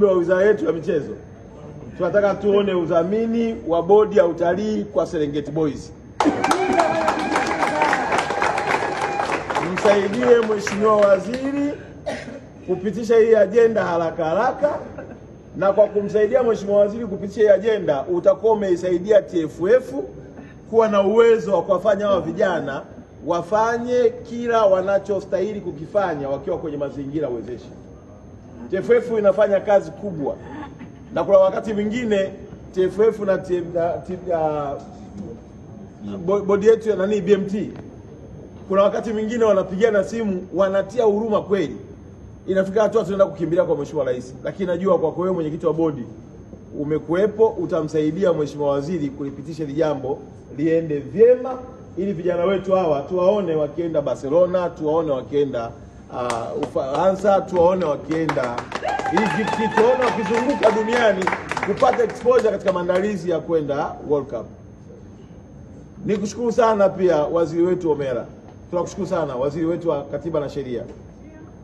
wa wizara yetu ya michezo, tunataka tuone udhamini wa bodi ya utalii kwa Serengeti Boys. Msaidie Mheshimiwa Waziri kupitisha hii ajenda haraka, na kwa kumsaidia Mheshimiwa Waziri kupitisha hii ajenda utakuwa umeisaidia TFF kuwa na uwezo wa kuwafanya hawa vijana wafanye kila wanachostahili kukifanya wakiwa kwenye mazingira wezeshi. TFF inafanya kazi kubwa, na kuna wakati mwingine TFF na bodi yetu ya BMT, kuna wakati mwingine wanapigana simu, wanatia huruma kweli. Inafika hatua tunaenda kukimbilia kwa Mheshimiwa Rais, lakini najua kwa wewe mwenyekiti wa bodi umekuepo, utamsaidia Mheshimiwa Waziri kulipitisha hili jambo liende vyema, ili vijana wetu hawa tuwaone wakienda Barcelona, tuwaone wakienda Ufaransa, tuwaone wakienda tuwaone wakizunguka duniani kupata exposure katika maandalizi ya kwenda World Cup. Nikushukuru sana pia waziri wetu Omera. Tunakushukuru sana waziri wetu wa Katiba na Sheria.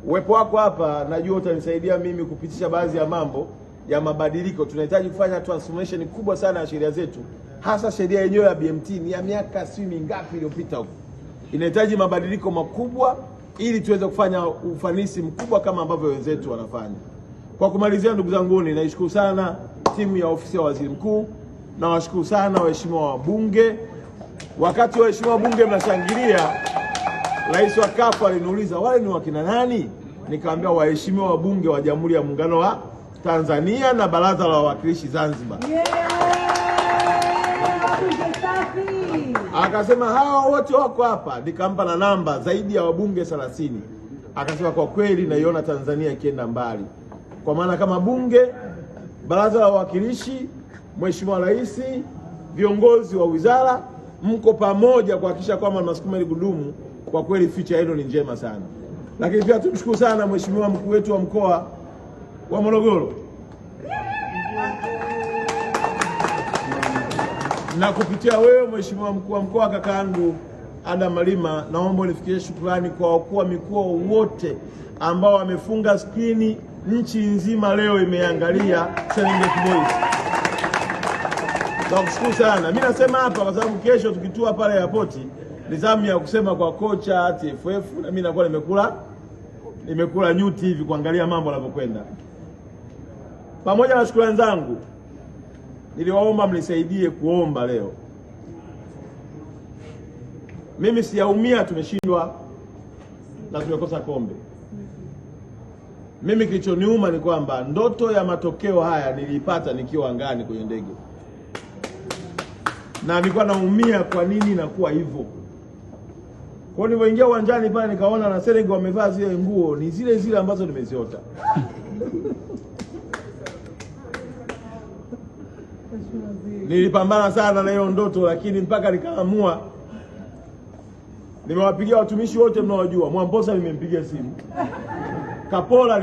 Uwepo wako hapa najua utanisaidia mimi kupitisha baadhi ya mambo ya mabadiliko. Tunahitaji kufanya transformation kubwa sana ya sheria zetu, hasa sheria yenyewe ya BMT ni ya miaka si mingapi iliyopita huko. Inahitaji mabadiliko makubwa ili tuweze kufanya ufanisi mkubwa kama ambavyo wenzetu wanafanya. Kwa kumalizia, ndugu zangu, naishukuru sana timu ya ofisi ya waziri mkuu, na washukuru sana waheshimiwa wabunge. Wakati waheshimiwa wabunge mnashangilia, Rais wa CAF aliniuliza wale ni wakina nani? Nikamwambia waheshimiwa wabunge wa Jamhuri ya Muungano wa Tanzania na Baraza la Wawakilishi Zanzibar. Akasema hao wote wako hapa, nikampa na namba zaidi ya wabunge 30. Akasema kwa kweli naiona Tanzania ikienda mbali, kwa maana kama bunge, Baraza la Wawakilishi, Mheshimiwa Rais, viongozi wa wizara mko pamoja kuhakikisha kwamba tunasukuma hili gurudumu. Kwa kweli future yenu ni njema sana. Lakini pia tumshukuru sana Mheshimiwa mkuu wetu wa mkoa wa Morogoro, na kupitia wewe Mheshimiwa mkuu wa mkoa kakaangu Adam Malima, naomba nifikie shukrani kwa wakuu wa mikoa wote ambao wamefunga skrini nchi nzima leo imeangalia Serengeti Boys. Nakushukuru sana. Mimi nasema hapa kwa sababu kesho tukitua pale airport ni zamu ya kusema kwa kocha TFF, na mimi nakuwa nimekula nyuti hivi kuangalia mambo yanavyokwenda. Pamoja na shukrani zangu, niliwaomba mnisaidie kuomba leo. Mimi siyaumia tumeshindwa na tumekosa kombe. Mimi kilichoniuma ni kwamba ndoto ya matokeo haya niliipata nikiwa angani kwenye ndege, na nilikuwa naumia kwa nini nakuwa hivyo. Kwa nilipoingia uwanjani pale nikaona na Serengeti wamevaa zile nguo ni zile ambazo nimeziota. Nilipambana sana na hiyo ndoto, lakini mpaka nikaamua. Nimewapigia watumishi wote mnaojua. Mwamposa nimempigia simu, Kapola